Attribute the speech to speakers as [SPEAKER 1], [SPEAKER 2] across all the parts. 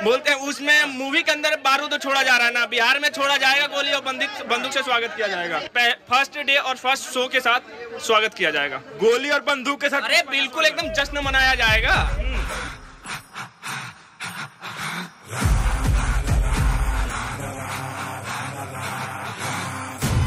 [SPEAKER 1] बोलते हैं उसमें मूवी के अंदर बारूद छोड़ा जा रहा है ना, बिहार में छोड़ा जाएगा गोली और बंदूक से स्वागत किया जाएगा। फर्स्ट डे और फर्स्ट शो के साथ स्वागत किया जाएगा, गोली और बंदूक के साथ। अरे बिल्कुल एकदम जश्न मनाया जाएगा।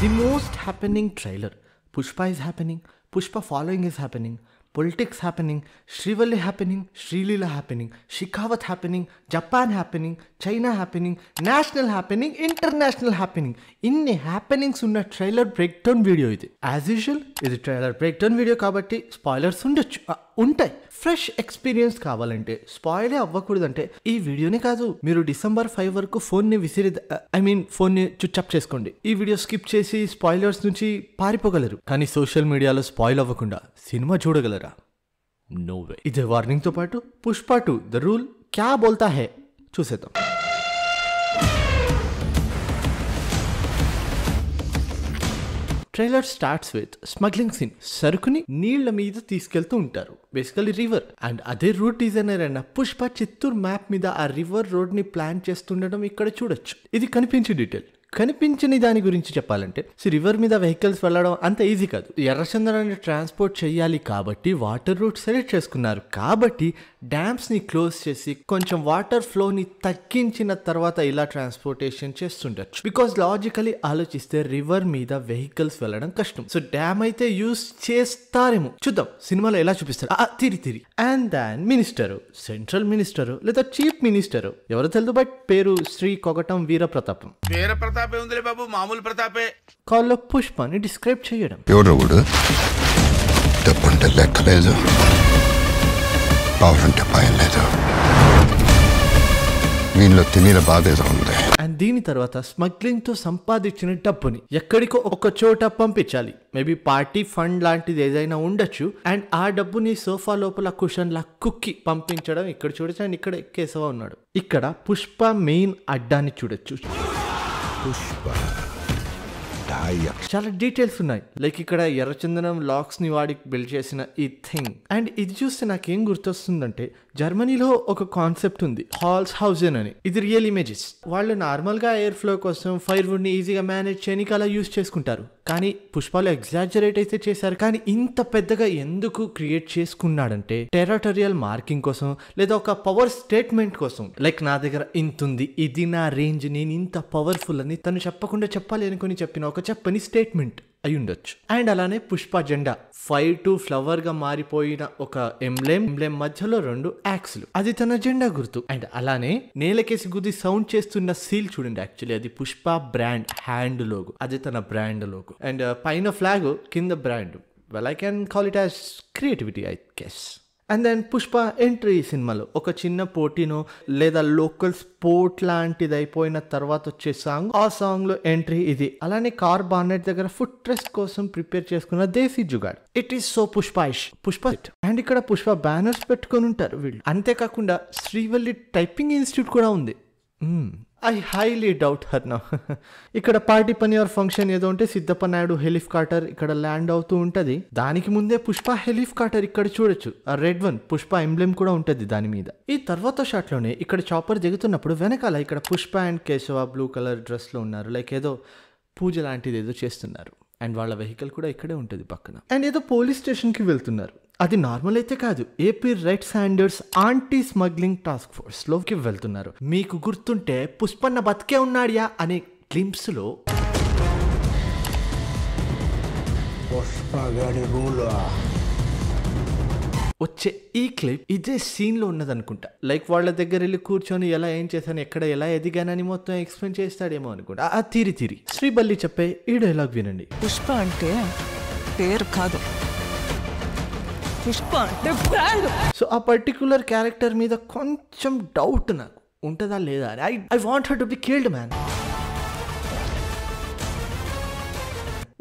[SPEAKER 2] The most happening trailer. Pushpa is happening. Pushpa following is happening. Politics happening. Srivalli happening. Srilila happening. Shekhawat happening. Japan happening. China happening. National happening. International happening. ఇన్ని హ్యాపెనింగ్స్ ఉన్న ట్రైలర్ బ్రేక్ డౌన్ వీడియో ఇది. As usual ఇది trailer break down video కాబట్టి spoilers ఉండొచ్చు, ఉంటాయి. Fresh experience కావాలంటే, స్పాయిలే అవ్వకూడదంటే ఈ వీడియోనే కాదు, మీరు December 5 వరకు ఫోన్ని ఫోన్ని చుచ్చప్ చేసుకోండి. ఈ వీడియో స్కిప్ చేసి స్పాయిలర్స్ నుంచి పారిపోగలరు, కానీ సోషల్ మీడియాలో స్పాయిల్ అవ్వకుండా సినిమా చూడగలరా? No way. ఇదే వార్నింగ్ తో పాటు పుష్ప 2 ద రూల్ క్యా బోల్తా హై చూసేద్దాం. Trailer starts with smuggling scene. సరుకుని నీళ్ల మీద తీసుకెళ్తూ ఉంటారు, బేసికలీ రివర్. అండ్ అదే రూట్ డిజైనర్ అయిన పుష్ప చిత్తూరు మ్యాప్ మీద ఆ రివర్ రోడ్ ని ప్లాన్ చేస్తుండడం ఇక్కడ చూడొచ్చు. ఇది కనిపించే డీటెయిల్. కనిపించని దాని గురించి చెప్పాలంటే, రివర్ మీద వెహికల్స్ వెళ్ళడం అంత ఈజీ కాదు. ఎర్రచందనాన్ని ట్రాన్స్పోర్ట్ చేయాలి కాబట్టి వాటర్ రూట్ సెలెక్ట్ చేసుకున్నారు. కాబట్టి డ్యామ్స్ ని క్లోజ్ చేసి కొంచెం వాటర్ ఫ్లో ని తగ్గించిన తర్వాత ఇలా ట్రాన్స్పోర్టేషన్ చేస్తుండొచ్చు. బికాస్ లాజికలీ ఆలోచిస్తే రివర్ మీద వెహికల్స్ వెళ్ళడం కష్టం. సో డ్యామ్ అయితే యూస్ చేస్తారేమో, చూద్దాం సినిమాలో ఎలా చూపిస్తారు. తిరి అండ్ దాన్ మినిస్టర్, సెంట్రల్ మినిస్టర్ లేదా చీఫ్ మినిస్టర్ ఎవరో తెలియదు, బట్ పేరు శ్రీ కొగటం వీరప్రతాపం.
[SPEAKER 1] బాబు మామూలు ప్రతాపే.
[SPEAKER 2] కాల్లో పుష్పని డిస్క్రైబ్ చేయడం.
[SPEAKER 3] ఎవడు డబ్బంటే లెక్కలేదు, బాగుంటే భయం లేదు, వీళ్ళలో తినేల బాధ ఏదో ఉంది.
[SPEAKER 2] అండ్ దీని తర్వాత స్మగ్లింగ్ తో సంపాదించిన డబ్బుని ఎక్కడికో ఒక చోట పంపించాలి. మేబీ పార్టీ ఫండ్ లాంటిది ఏదైనా ఉండొచ్చు. అండ్ ఆ డబ్బుని సోఫా లోపల కుషన్ లా కుక్కి పంపించడం ఇక్కడ చూడొచ్చు. అండ్ ఇక్కడ కేశవ ఉన్నాడు. ఇక్కడ పుష్ప మెయిన్ అడ్డాన్ని చూడొచ్చు. చాలా డీటెయిల్స్ ఉన్నాయి. లైక్ ఇక్కడ ఎర్రచందనం లాక్స్ ని వాడి బిల్డ్ చేసిన ఈ థింగ్. అండ్ ఇది చూస్తే నాకేం గుర్తొస్తుందంటే, జర్మనీలో ఒక కాన్సెప్ట్ ఉంది, హాల్స్ హౌజెన్ అని. ఇది రియల్ ఇమేజెస్. వాళ్ళు నార్మల్ గా ఎయిర్ ఫ్లో కోసం ఫైర్ వుడ్ ని ఈజీగా మేనేజ్ చేయడానికి అలా యూజ్ చేసుకుంటారు. కానీ పుష్పాలు ఎగ్జాజరేట్ అయితే చేశారు. కానీ ఇంత పెద్దగా ఎందుకు క్రియేట్ చేసుకున్నాడంటే, టెరిటోరియల్ మార్కింగ్ కోసం లేదా ఒక పవర్ స్టేట్మెంట్ కోసం. లైక్ నా దగ్గర ఇంత ఉంది, ఇది నా రేంజ్, నేను ఇంత పవర్ఫుల్ అని తను చెప్పకుండా చెప్పాలి అనుకుని చెప్పిన ఒక చెప్పని స్టేట్మెంట్ అయి ఉండొచ్చు. అండ్ అలానే పుష్ప జెండా 5 ఫ్లవర్ గా మారిపోయిన ఒక ఎంబ్లెమ్ మధ్యలో 2 యాక్స్లు, అది తన జెండా గుర్తు. అండ్ అలానే నేలకేసి గుద్ది సౌండ్ చేస్తున్న సీల్ చూడండి, యాక్చువల్లీ అది పుష్ప బ్రాండ్ హ్యాండ్ లోగో, అది తన బ్రాండ్ లోగో. అండ్ పైన ఫ్లాగ్, కింద brand. Well, I can call it as creativity, I guess. And then Pushpa entry ఈ సినిమాలో ఒక చిన్న పోటీనో లేదా లోకల్ స్పోర్ట్ లాంటిది అయిపోయిన తర్వాత వచ్చే సాంగ్, ఆ సాంగ్ లో ఎంట్రీ ఇది. అలానే కార్ బానెట్ దగ్గర ఫుట్ రెస్ట్ కోసం ప్రిపేర్ చేసుకున్న desi jugaad. It is so పుష్పైష్, పుష్ప. అండ్ ఇక్కడ పుష్ప బ్యానర్స్ పెట్టుకొని ఉంటారు వీళ్ళు. అంతేకాకుండా శ్రీవల్లి టైపింగ్ ఇన్స్టిట్యూట్ కూడా ఉంది. I highly doubt her now. ఇక్కడ పార్టీ పని ఆర్ ఫంక్షన్ ఏదో ఉంటే సిద్ధప్ప నాయుడు హెలికాప్టర్ ఇక్కడ ల్యాండ్ అవుతూ ఉంటది. దానికి ముందే పుష్ప హెలికాప్టర్ ఇక్కడ చూడొచ్చు, ఆ రెడ్ వన్ పుష్ప ఎంబ్లెమ్ కూడా ఉంటది దాని మీద. ఈ తర్వాత షాట్ లోనే ఇక్కడ చాపర్ దిగుతున్నప్పుడు వెనకాల ఇక్కడ Pushpa and Keshava blue colour dress లో ఉన్నారు. లైక్ ఏదో పూజ లాంటిది ఏదో చేస్తున్నారు. అండ్ వాళ్ళ వెహికల్ కూడా ఇక్కడే ఉంటుంది పక్కన. అండ్ ఏదో పోలీస్ స్టేషన్ కి వెళ్తున్నారు. అది నార్మల్ అయితే కాదు, AP red Sanders anti smuggling task force లోకి వెళ్తున్నారు. మీకు గుర్తుంటే పుష్పన్న బతికే ఉన్నాడియా అనే క్లిప్స్ లో వచ్చే ఈ క్లిప్ ఇదే సీన్ లో ఉన్నది అనుకుంటా. లైక్ వాళ్ళ దగ్గర వెళ్ళి కూర్చొని ఎలా ఏం చేశాను, ఎక్కడ ఎలా ఎదిగానని మొత్తం ఎక్స్ప్లెయిన్ చేస్తాడేమో అనుకుంటా. ఆ తిరి శ్రీవల్లి చెప్పే ఈ డైలాగ్ వినండి.
[SPEAKER 4] పుష్ప అంటే పేరు కాదు, పుష్ప అంటే బ్రాండ్.
[SPEAKER 2] సో ఆ పర్టికులర్ క్యారెక్టర్ మీద కొంచెం డౌట్ నాకు ఉంటుందా లేదా అని. I want her to be killed man.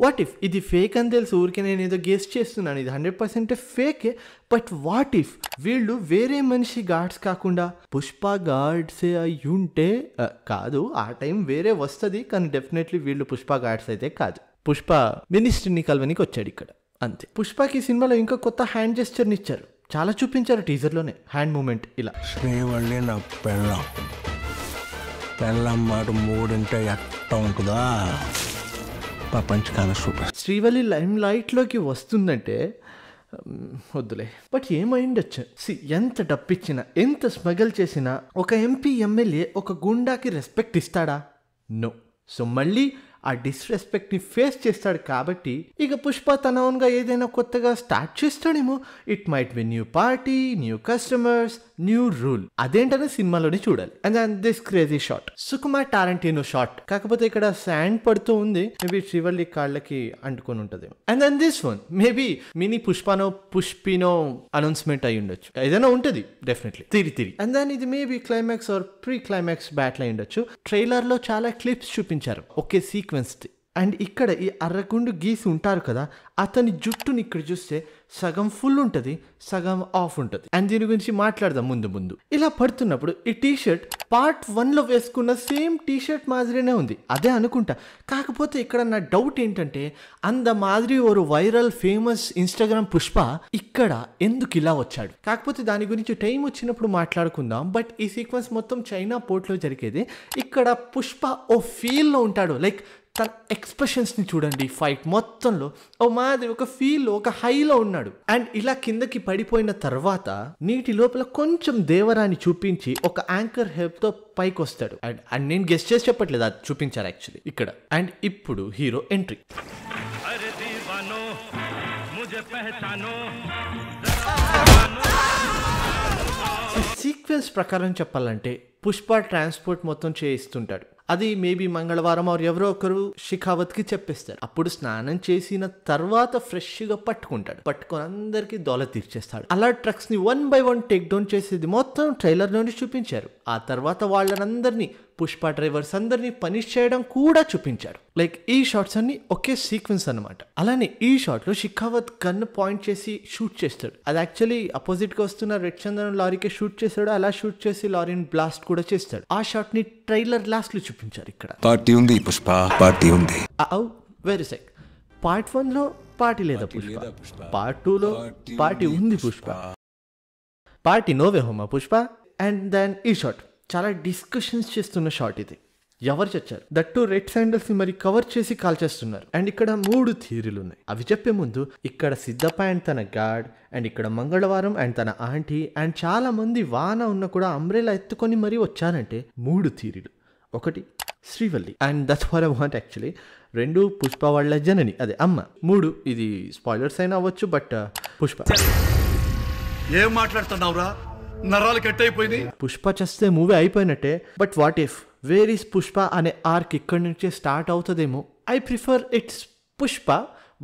[SPEAKER 2] What if ఇది ఫేక్ అని తెలుసు, ఊరికే నేను ఏదో గెస్ చేస్తున్నాను, ఇది 100% ఫేకే. బట్ వాట్ ఇఫ్ వీళ్ళు వేరే మనిషి గార్డ్స్ కాకుండా పుష్ప గార్డ్సే అయి ఉంటే, కాదు ఆ టైం వేరే వస్తుంది, కానీ డెఫినెట్లీ వీళ్ళు పుష్ప గార్డ్స్ అయితే కాదు. పుష్ప మినిస్టర్ని కలవనికి వచ్చాడు ఇక్కడ, అంతే. పుష్పకి సినిమాలో ఇంకా కొత్త హ్యాండ్ జెస్చర్ని ఇచ్చారు, చాలా చూపించారు టీజర్లోనే హ్యాండ్ మూమెంట్ ఇలా.
[SPEAKER 3] శ్రీవల్లి నా పెళ్ళం.
[SPEAKER 5] పెళ్ళం మాట మూడింటే ఎట్ట ఉంటుందా ప్రపంచకాల సూపర్.
[SPEAKER 2] శ్రీవల్లి లైమ్ లైట్లోకి వస్తుందంటే వద్దులే, బట్ ఏమైండొచ్చు. ఎంత డబ్బిచ్చినా ఎంత స్మగల్ చేసినా ఒక ఎంపీ ఎమ్మెల్యే ఒక గుండాకి రెస్పెక్ట్ ఇస్తాడా? నో. సో మళ్ళీ ఆ డిస్రెస్పెక్ట్ని ఫేస్ చేస్తాడు కాబట్టి ఇక పుష్ప తన ఓన్గా ఏదైనా కొత్తగా స్టార్ట్ చేస్తాడేమో. It might be new party, new customers, new rule. అదేంటనే సినిమాలోనే చూడాలి. And then this crazy shot, Sukumar Tarantino shot. కాకపోతే ఇక్కడ శాండ్ పడుతూ ఉంది, మేబీ శ్రీవల్లి కాళ్ళకి అంటుకొని ఉంటుంది. And then this one maybe mini పుష్పనో పుష్పినో అనౌన్స్మెంట్ అయి ఉండొచ్చు, ఏదైనా ఉంటుంది డెఫినెట్లీ తిరిగి. అండ్ దెన్ ఇది maybe climax or pre climax battle అయి ఉండొచ్చు. ట్రైలర్ లో చాలా క్లిప్స్ చూపించారు ఒకే సీక్వెన్స్. అండ్ ఇక్కడ ఈ అర్రగుండు గీసి ఉంటారు కదా, అతని జుట్టుని ఇక్కడ చూస్తే సగం ఫుల్ ఉంటుంది, సగం ఆఫ్ ఉంటుంది. అండ్ దీని గురించి మాట్లాడదాం ముందు. ఇలా పడుతున్నప్పుడు ఈ టీషర్ట్ పార్ట్ 1లో వేసుకున్న సేమ్ టీషర్ట్ మాదిరినే ఉంది, అదే అనుకుంటా. కాకపోతే ఇక్కడ నా డౌట్ ఏంటంటే అంద మాదిరి ఒక వైరల్ ఫేమస్ ఇన్స్టాగ్రామ్ పుష్ప ఇక్కడ ఎందుకు ఇలా వచ్చాడు? కాకపోతే దాని గురించి టైం వచ్చినప్పుడు మాట్లాడుకుందాం. బట్ ఈ సీక్వెన్స్ మొత్తం చైనా పోర్ట్లో జరిగేది. ఇక్కడ పుష్ప ఓ ఫీల్లో ఉంటాడు, లైక్ తన ఎక్స్ప్రెషన్స్ని చూడండి. ఫైట్ మొత్తంలో ఓ మాదిరి ఒక ఫీల్, ఒక హైలో ఉన్నాడు. అండ్ ఇలా కిందకి పడిపోయిన తర్వాత నీటి లోపల కొంచెం దేవరాన్ని చూపించి ఒక యాంకర్ హెల్ప్తో పైకి వస్తాడు. అండ్ నేను గెస్ట్ చేసి చెప్పట్లేదు, అది చూపించారు యాక్చువల్లీ ఇక్కడ. అండ్ ఇప్పుడు హీరో ఎంట్రీ. సీక్వెన్స్ ప్రకారం చెప్పాలంటే పుష్ప ట్రాన్స్పోర్ట్ మొత్తం చేయిస్తుంటాడు. అది మేబీ మంగళవారం ఆర్ ఎవరో ఒకరు షిఖావత్కి చెప్పేస్తారు. అప్పుడు స్నానం చేసిన తర్వాత ఫ్రెష్గా పట్టుకొని అందరికీ దోల తీర్చేస్తాడు. అలా ట్రక్స్ ని 1 by 1 టేక్ డౌన్ చేసేది మొత్తం ట్రైలర్ నుండి చూపించారు. ఆ తర్వాత వాళ్ళనందరినీ పుష్ప డ్రైవర్స్ అందరినీ పనిష్ చేయడం కూడా చూపించారు. లైక్ ఈ షాట్స్ అన్ని ఒకే సీక్వెన్స్ అనమాట. అలానే ఈ షాట్ లో షిఖావత్ గన్ పాయింట్ చేసి షూట్ చేస్తాడు. అది యాక్చువల్లీ అపోజిట్ గా వస్తున్న రెడ్ చంద్రన్ లారీకి షూట్ చేస్తాడు. అలా షూట్ చేసి లారీని బ్లాస్ట్ కూడా చేస్తాడు. ఆ షాట్ ని ట్రైలర్ లాస్ట్ లో చూపించారు. ఇక్కడ
[SPEAKER 5] పార్టీ ఉంది పుష్ప, పార్టీ ఉంది.
[SPEAKER 2] Very sick. పార్ట్ 1లో పార్టీ లేదా పుష్ప, పార్ట్ 2లో పార్టీ ఉంది పుష్ప, పార్టీ నోవే హోమా పుష్ప. అండ్ దెన్ ఈ షాట్ చాలా డిస్కషన్స్ చేస్తున్న షాట్ ఇది. ఎవరు చచ్చారు, దట్టు రెడ్ శాండల్స్ ని మరి కవర్ చేసి కాల్ చేస్తున్నారు. అండ్ ఇక్కడ 3 థియరీలు ఉన్నాయి. అవి చెప్పే ముందు ఇక్కడ సిద్ధప్ప అండ్ తన గాడ్, అండ్ ఇక్కడ మంగళవారం అండ్ తన ఆంటీ, అండ్ చాలా మంది వాన ఉన్న కూడా అంబ్రెలా ఎత్తుకొని మరీ వచ్చారంటే 3 థియరీలు. ఒకటి Srivalli, and that's what I want actually. 2 Pushpa వాళ్ళ జనని, అదే అమ్మ. 3 ఇది స్పాయిలర్స్ అయినా అవ్వచ్చు, బట్ పుష్ప.
[SPEAKER 6] ఏం మాట్లాడుతున్నావురా, నరాలు కట్ అయిపోయింది.
[SPEAKER 2] పుష్ప చేస్తే మూవీ అయిపోయినట్టే. But what if where is Pushpa అనే ఆర్క్ ఇక్కడి నుంచే స్టార్ట్ అవుతుందేమో. I prefer it's Pushpa,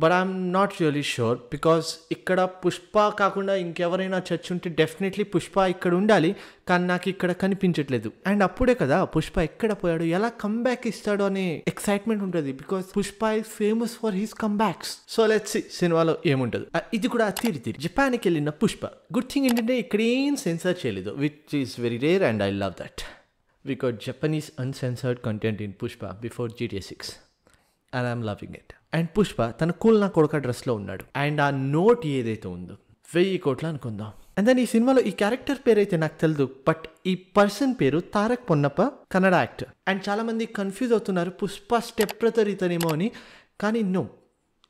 [SPEAKER 2] but I'm not really sure. Because ఇక్కడ పుష్ప కాకుండా ఇంకెవరైనా చచ్చి ఉంటే డెఫినెట్లీ పుష్ప ఇక్కడ ఉండాలి, కానీ నాకు ఇక్కడ కనిపించట్లేదు. అండ్ అప్పుడే కదా పుష్ప ఎక్కడ పోయాడు, ఎలా కమ్బ్యాక్ ఇస్తాడు అనే ఎక్సైట్మెంట్ ఉంటుంది. Because Pushpa is famous for his comebacks. So let's see సినిమాలో ఏముంటుంది. ఇది కూడా తిరిగి జపాన్కి వెళ్ళిన పుష్ప. గుడ్ థింగ్ ఏంటంటే ఇక్కడ ఏం సెన్సర్ చేయలేదు, which is very rare, and I love that. We got Japanese uncensored content in Pushpa before GTA 6 and I'm loving it. And Pushpa తన కూల్ నా కొడుక డ్రెస్లో ఉన్నాడు. అండ్ ఆ నోట్ ఏదైతే ఉందో 1000 కోట్లు అనుకుందాం. అండ్ దెన్ ఈ సినిమాలో ఈ క్యారెక్టర్ పేరు అయితే నాకు తెలియదు, బట్ ఈ పర్సన్ పేరు తారక్ పొన్నప్ప, కన్నడ యాక్టర్. అండ్ చాలా మంది కన్ఫ్యూజ్ అవుతున్నారు పుష్ప స్టెప్ బ్రదర్ ఇతనేమో అని, కానీ నో,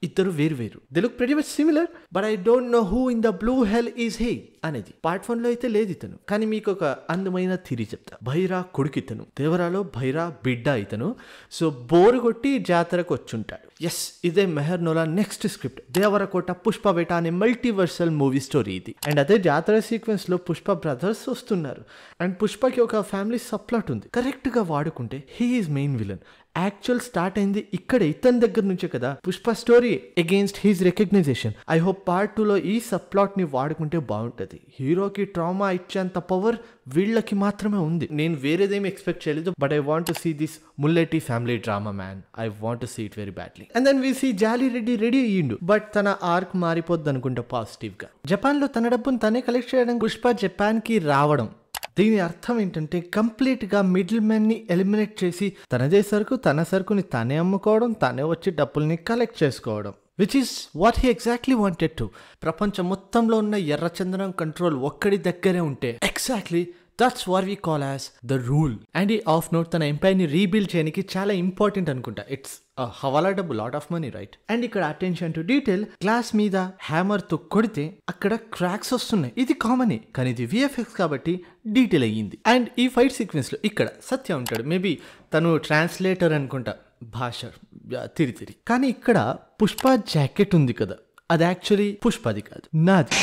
[SPEAKER 2] ఇద్దరు వేరు. They look pretty much similar, but I don't know who in the blue hell is he అనేది. పార్ట్ 1లో అయితే లేదు ఇతను. కానీ మీకు ఒక అందమైన థిరీ చెప్తా. భైరా కొడుకు ఇతను, దేవరాలో భైరా బిడ్డ ఇతను. సో బోరు కొట్టి జాతరకు వచ్చుంటాడు. ఎస్, ఇదే మెహర్ నోలా నెక్స్ట్ స్క్రిప్ట్. దేవరకోట పుష్ప వేట అనే మల్టీవర్సల్ మూవీ స్టోరీ ఇది. అండ్ అదే జాతర సీక్వెన్స్ లో పుష్ప బ్రదర్స్ వస్తున్నారు. అండ్ పుష్పకి ఒక ఫ్యామిలీ సప్లాట్ ఉంది. కరెక్ట్ గా వాడుకుంటే he is main villain. Actual start అయింది ఇక్కడ ఇతని దగ్గర నుంచే కదా, Pushpa story against his recognition. I hope part 2లో ఈ సబ్ ప్లాట్ ని వాడుకుంటే బాగుంటది. హీరోకి ట్రామా ఇచ్చేంత పవర్ వీళ్ళకి మాత్రమే ఉంది. నేను వేరేదేమి ఎక్స్పెక్ట్ చేయలేదు, but I want to see this ముల్లెట్టి family drama man. I want to see it very badly. And then we see Jolly Reddy అయ్యిండు, బట్ తన ఆర్క్ మారిపోద్ది అనుకుంటా పాజిటివ్ గా. జపాన్ లో తన డబ్బును తనే కలెక్ట్ చేయడం, పుష్ప జపాన్ కి రావడం. దీని అర్థం ఏంటంటే కంప్లీట్గా మిడిల్ మ్యాన్ని ఎలిమినేట్ చేసి తనదే సరుకు, తన సరుకుని తనే అమ్ముకోవడం, తనే వచ్చి డబ్బుల్ని కలెక్ట్ చేసుకోవడం. Which is what he exactly wanted to. ప్రపంచం మొత్తంలో ఉన్న ఎర్రచందనం కంట్రోల్ ఒక్కడి దగ్గరే ఉంటే exactly that's what we call as the rule. And ఈ ఆఫ్ నోట్ తన ఎంపైర్ని రీబిల్డ్ చేయడానికి చాలా ఇంపార్టెంట్ అనుకుంటా. ఇట్స్ హవాలా డబ్బు, lot of money, right? And ఇక్కడ అటెన్షన్ టు డీటెయిల్, గ్లాస్ మీద హ్యామర్ తో కొడితే అక్కడ క్రాక్స్ వస్తున్నాయి. ఇది కామనే, కానీ ఇది విఎఫ్ఎక్స్ కాబట్టి డీటెయిల్ అయ్యింది. అండ్ ఈ ఫైట్ సీక్వెన్స్ లో ఇక్కడ సత్య ఉంటాడు, మేబీ తను ట్రాన్స్లేటర్ అనుకుంటా, భాష తిరిగి. కానీ ఇక్కడ పుష్ప జాకెట్ ఉంది కదా, అది యాక్చువల్లీ పుష్పది కాదు, నాది.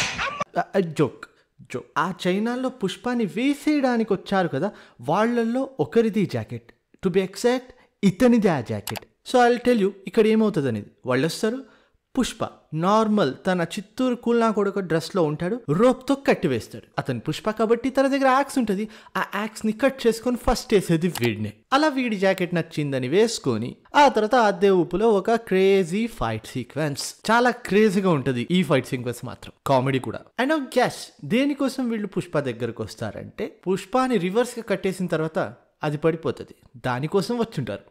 [SPEAKER 2] జోక్. ఆ చైనాలో పుష్పాన్ని వేసేయడానికి వచ్చారు కదా, వాళ్ళల్లో ఒకరిది జాకెట్, టు బి ఎగ్జాక్ట్ ఇతనిది ఆ jacket. So I tell you ఇక్కడ ఏమవుతుంది అనేది. వాళ్ళు వస్తారు, పుష్ప నార్మల్ తన చిత్తూరు కూల్నా కొడుకు డ్రెస్లో ఉంటాడు, రోప్తో కట్టి వేస్తాడు. అతను పుష్ప కాబట్టి తన దగ్గర యాక్స్ ఉంటుంది, ఆ యాక్స్ని కట్ చేసుకొని ఫస్ట్ వేసేది వీడినే. అలా వీడి జాకెట్ నచ్చిందని వేసుకొని ఆ తర్వాత అదే ఊపులో ఒక క్రేజీ ఫైట్ సీక్వెన్స్. చాలా క్రేజీగా ఉంటుంది ఈ ఫైట్ సీక్వెన్స్ మాత్రం, కామెడీ కూడా. అండ్ గ్యాస్ దేనికోసం వీళ్ళు పుష్ప దగ్గరకు వస్తారంటే, పుష్పని రివర్స్గా కట్టేసిన తర్వాత అది పడిపోతుంది, దానికోసం వచ్చుంటారు.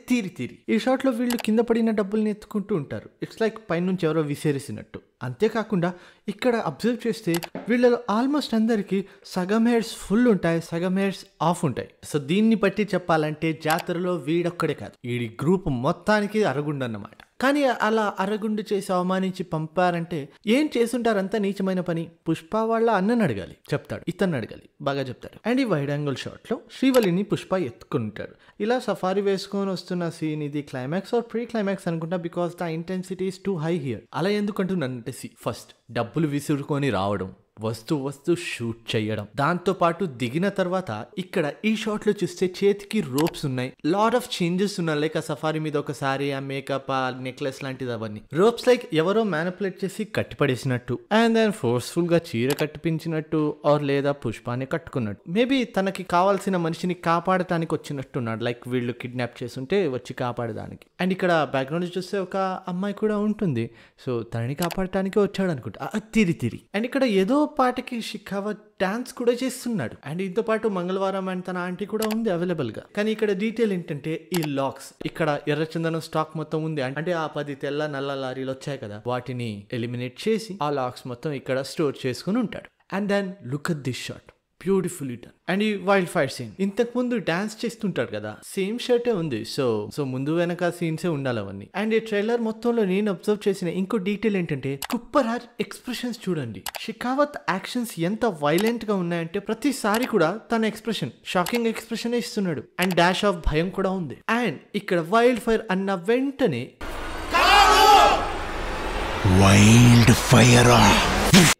[SPEAKER 2] తీరి ఈ షాట్ లో వీళ్ళు కింద పడిన డబ్బుల్ని ఎత్తుకుంటూ ఉంటారు. ఇట్స్ లైక్ పైనుంచి ఎవరో విసిరేసినట్టు. అంతేకాకుండా ఇక్కడ అబ్జర్వ్ చేస్తే వీళ్ళలో ఆల్మోస్ట్ అందరికి సగం హెయిర్స్ ఫుల్ ఉంటాయి, సగం హెయిర్స్ ఆఫ్ ఉంటాయి. సో దీన్ని బట్టి చెప్పాలంటే జాతరలో వీడొక్కడే కాదు, వీడి గ్రూప్ మొత్తానికి అరగుండన్నమాట. కానీ అలా అరగుండు చేసి అవమానించి పంపారంటే ఏం చేసుంటారు? అంత నీచమైన పని. పుష్ప వాళ్ళ అన్నని అడగాలి, చెప్తాడు. ఇతన్ని అడగాలి, బాగా చెప్తాడు. అండ్ ఈ వైడ్ యాంగిల్ షాట్ లో శ్రీవల్లిని పుష్ప ఎత్తుకుంటాడు. ఇలా సఫారీ వేసుకొని వస్తున్న సీన్ ఇది క్లైమాక్స్ ఆర్ ప్రీ క్లైమాక్స్ అనుకుంటా, because the intensity is two high here. అలా ఎందుకంటున్నానంటే, ఫస్ట్ డబ్బులు విసురుకొని రావడం, వస్తూ షూట్ చేయడం, దాంతో పాటు దిగిన తర్వాత ఇక్కడ ఈ షాట్ లో చూస్తే చేతికి రోప్స్ ఉన్నాయి, లాట్ ఆఫ్ చేంజెస్ ఉన్నాయి. లైక్ ఆ సఫారీ మీద ఒకసారి ఆ మేకప్, ఆ నెక్లెస్ లాంటిది, అవన్నీ రోప్స్ లైక్ ఎవరో మ్యానిపులేట్ చేసి కట్టిపడేసినట్టు, అండ్ దెన్ ఫోర్స్ఫుల్ గా చీర కట్టిపించినట్టు, ఆర్ లేదా పుష్పాన్ని కట్టుకున్నట్టు. మేబీ తనకి కావాల్సిన మనిషిని కాపాడటానికి వచ్చినట్టున్నాడు, లైక్ వీళ్ళు కిడ్నాప్ చేస్తుంటే వచ్చి కాపాడడానికి. అండ్ ఇక్కడ బ్యాక్గ్రౌండ్ చూస్తే ఒక అమ్మాయి కూడా ఉంటుంది, సో తనని కాపాడటానికి వచ్చాడు అనుకుంటా, తిరి. అండ్ ఇక్కడ ఏదో పాటకి షిఖావత్ డాన్స్ కూడా చేస్తున్నాడు. అండ్ ఇంతో పాటు మంగళవారం అండ్ తన ఆంటీ కూడా ఉంది అవైలబుల్ గా. కానీ ఇక్కడ డీటెయిల్ ఏంటంటే, ఈ లాక్స్ ఇక్కడ ఎర్రచందనం స్టాక్ మొత్తం ఉంది. అంటే ఆ 10 తెల్ల నల్ల లారీలు వచ్చాయి కదా, వాటిని ఎలిమినేట్ చేసి ఆ లాక్స్ మొత్తం ఇక్కడ స్టోర్ చేసుకుని ఉంటాడు. And then look at this shot, beautifully done. And ఈ వైల్డ్ ఫైర్ సీన్, ఇంతకు ముందు డాన్స్ చేస్తుంటాడు కదా, సేమ్ షర్టే ఉంది. సో ముందు వెనక సీన్సే ఉండాలి అవన్నీ. అండ్ ఈ ట్రైలర్ మొత్తంలో నేను అబ్జర్వ్ చేసిన ఇంకో డీటెయిల్ ఏంటంటే, కుప్పరాజ్ ఎక్స్ప్రెషన్స్ చూడండి. షిఖావత్ యాక్షన్స్ ఎంత వైలెంట్ గా ఉన్నాయంటే ప్రతిసారి కూడా తన ఎక్స్ప్రెషన్ షాకింగ్ ఎక్స్ప్రెషన్ ఇస్తున్నాడు. అండ్ డాష్ ఆఫ్ భయం కూడా ఉంది. అండ్ ఇక్కడ వైల్డ్ ఫైర్ అన్న వెంటనే
[SPEAKER 5] వైల్డ్ ఫైర్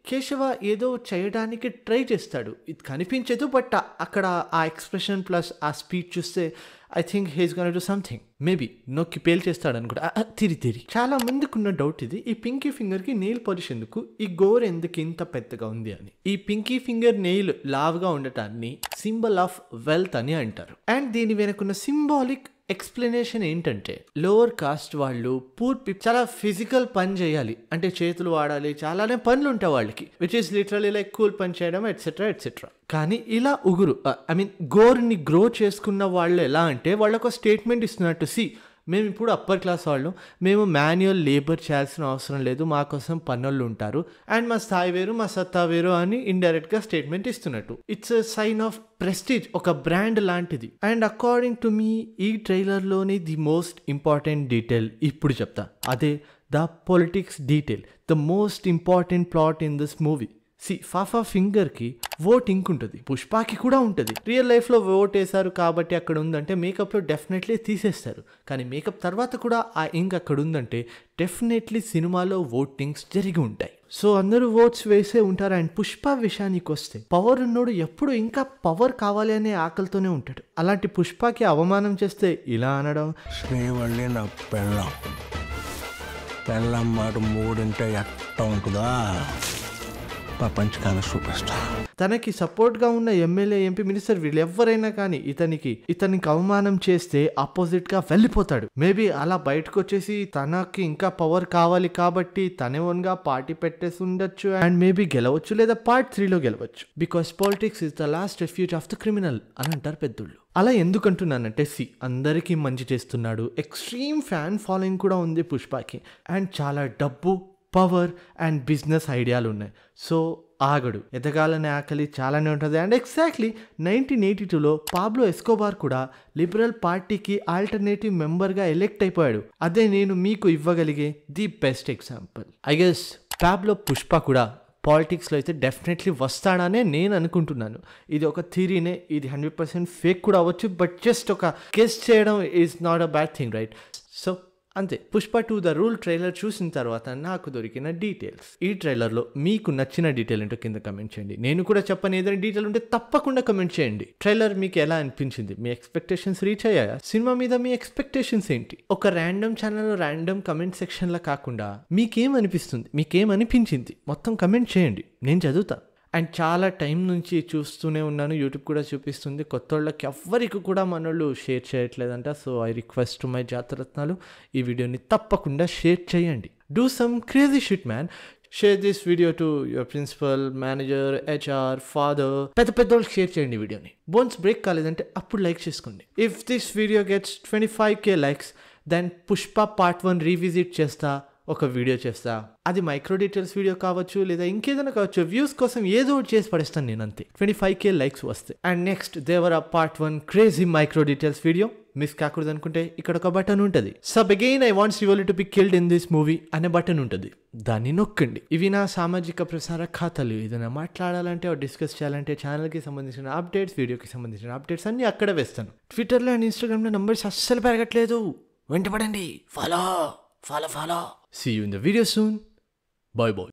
[SPEAKER 2] కేశవ ఏదో చేయడానికి ట్రై చేస్తాడు, ఇది కనిపించదు. బట్ అక్కడ ఆ ఎక్స్ప్రెషన్ ప్లస్ ఆ స్పీడ్ చూస్తే I think he's gonna do something. Maybe నొక్కి పేల్ చేస్తాడు అనుకుంటా. తిరి చాలా మందికి ఉన్న డౌట్ ఇది, ఈ పింకీ ఫింగర్ కి నెయిల్ పాలిష్ ఎందుకు, ఈ గోర్ ఎందుకు ఇంత పెద్దగా ఉంది అని. ఈ పింకీ ఫింగర్ నెయిల్ లావ్గా ఉండటాన్ని సింబల్ ఆఫ్ వెల్త్ అని అంటారు. అండ్ దీని వెనుకున్న సింబాలిక్ ఎక్స్ప్లెనేషన్ ఏంటంటే, లోవర్ కాస్ట్ వాళ్ళు పూర్ పీపుల్ చాలా ఫిజికల్ పని చేయాలి, అంటే చేతులు వాడాలి, చాలానే పనులు ఉంటాయి వాళ్ళకి, which is literally like cool పని చేయడం ఎట్సెట్రా. కానీ ఇలా గోర్ని గ్రో చేసుకున్న వాళ్ళు ఎలా అంటే, వాళ్ళకు స్టేట్మెంట్ ఇస్తున్నట్టు, మేము ఇప్పుడు అప్పర్ క్లాస్ వాళ్ళు, మేము మాన్యువల్ లేబర్ చేయాల్సిన అవసరం లేదు, మా కోసం పనులు ఉంటారు, అండ్ మా స్థాయి వేరు, మా సత్తా వేరు అని ఇండైరెక్ట్ గా స్టేట్మెంట్ ఇస్తున్నట్టు. It's a sign of prestige, ఒక బ్రాండ్ లాంటిది. అండ్ అకార్డింగ్ టు మీ ఈ ట్రైలర్ లోని ది మోస్ట్ ఇంపార్టెంట్ డీటెయిల్ ఇప్పుడు చెప్తా, అదే the politics detail, the most important plot in this movie. FaFa finger కి ఓట్ ఇంక్ ఉంటుంది, పుష్పాకి కూడా ఉంటుంది. రియల్ లైఫ్ లో ఓట్ వేశారు కాబట్టి అక్కడ ఉందంటే, మేకప్ లో డెఫినెట్లీ తీసేస్తారు. కానీ మేకప్ తర్వాత కూడా ఆ ఇంక్ అక్కడ ఉందంటే డెఫినెట్లీ సినిమాలో ఓటింగ్స్ జరిగి ఉంటాయి. సో అందరూ ఓట్స్ వేసే ఉంటారు. అండ్ పుష్ప విషయానికి వస్తే, పవర్ ఉన్నోడు ఎప్పుడు ఇంకా పవర్ కావాలి అనే ఆకలితోనే ఉంటాడు. అలాంటి పుష్పకి అవమానం చేస్తే ఇలా అనడం,
[SPEAKER 5] శ్రీవల్లి నా పెళ్ళం మాట మూడింటే ఎట్ట ఉంటుందా, ప్రపంచకాల సూపర్ స్టార్.
[SPEAKER 2] తనకి సపోర్ట్ గా ఉన్న ఎమ్మెల్యే, ఎంపీ, మినిస్టర్ వీళ్ళు ఎవరైనా కానీ ఇతనికి అవమానం చేస్తే ఆపోజిట్ గా వెళ్ళిపోతాడు. మేబీ అలా బయటకు వచ్చేసి తనకి ఇంకా పవర్ కావాలి కాబట్టి తనే ఓన్ గా పార్టీ పెట్టేసి ఉండొచ్చు, అండ్ మేబీ గెలవచ్చు, లేదా పార్ట్ 3లో గెలవచ్చు. Because politics is the last refuge of the criminal అని అంటారు పెద్దోళ్ళు. అలా ఎందుకంటున్నానంటే, అందరికీ మంచి చేస్తున్నాడు, ఎక్స్ట్రీమ్ ఫ్యాన్ ఫాలోయింగ్ కూడా ఉంది పుష్పకి, అండ్ చాలా డబ్బు, పవర్ అండ్ బిజినెస్ ఐడియాలు ఉన్నాయి. సో ఆగడు, ఎదగాలనే ఆకలి చాలానే ఉంటుంది. అండ్ ఎగ్జాక్ట్లీ 1982లో పాబ్లో ఎస్కోబార్ కూడా లిబరల్ పార్టీకి ఆల్టర్నేటివ్ మెంబర్గా ఎలెక్ట్ అయిపోయాడు. అదే నేను మీకు ఇవ్వగలిగే the best example. I guess Pablo Pushpa కూడా పాలిటిక్స్లో అయితే డెఫినెట్లీ వస్తాడనే నేను అనుకుంటున్నాను. ఇది ఒక థియరీనే, ఇది 100% ఫేక్ కూడా అవ్వచ్చు, బట్ జస్ట్ ఒక గెస్ చేయడం is not a bad thing, right? So అంతే. పుష్ప 2 ద రూల్ ట్రైలర్ చూసిన తర్వాత నాకు దొరికిన డీటెయిల్స్. ఈ ట్రైలర్లో మీకు నచ్చిన డీటెయిల్ ఏంటో కింద కమెంట్ చేయండి. నేను కూడా చెప్పని ఏదైనా డీటెయిల్ ఉంటే తప్పకుండా కమెంట్ చేయండి. ట్రైలర్ మీకు ఎలా అనిపించింది? మీ ఎక్స్పెక్టేషన్స్ రీచ్ అయ్యాయా? సినిమా మీద మీ ఎక్స్పెక్టేషన్స్ ఏంటి? ఒక ర్యాండమ్ ఛానల్ ర్యాండమ్ కమెంట్ సెక్షన్లో కాకుండా మీకేమనిపిస్తుంది, మీకేమనిపించింది మొత్తం కమెంట్ చేయండి, నేను చదువుతాను. అండ్ చాలా టైం నుంచి చూస్తూనే ఉన్నాను, యూట్యూబ్ కూడా చూపిస్తుంది కొత్త వాళ్ళకి ఎవ్వరికి కూడా మనోళ్ళు షేర్ చేయట్లేదంట. So I request my Jathiratnalu, ఈ వీడియోని తప్పకుండా షేర్ చేయండి. Do some crazy shit man. Share this video to your principal, manager, HR, father, పెద్ద వాళ్ళకి షేర్ చేయండి వీడియోని. బోన్స్ బ్రేక్ కాలేదంటే అప్పుడు లైక్ చేసుకోండి. If this video gets 25K likes, then Pushpa part 1 revisit చేస్తా, ఒక వీడియో చేస్తా. అది మైక్రో డీటెయిల్స్ వీడియో కావచ్చు, లేదా ఇంకేదైనా కావచ్చు. వ్యూస్ కోసం ఏదో ఒకటి చేసి పడేస్తాను నేను, అంతే. 25K లైక్స్ వస్తే. And next Devara part 1 crazy micro details video miss కాకూడదు అనుకుంటే ఇక్కడ ఒక బటన్ ఉంటుంది. Sub again I want Srivalli to be killed in this movie అనే బటన్ ఉంటుంది, దాన్ని నొక్కండి. ఇవి నా సామాజిక ప్రసార ఖాతాలు. ఏదైనా మాట్లాడాలంటే డిస్కస్ చేయాలంటే ఛానల్కి సంబంధించిన అప్డేట్స్, వీడియోకి సంబంధించిన అప్డేట్స్ అన్ని అక్కడ వేస్తాను. ట్విట్టర్లో అండ్ ఇన్స్టాగ్రామ్లో నంబర్స్ అస్సలు పెరగట్లేదు, వెంటపడండి. Follow. See you in the video soon. Bye bye.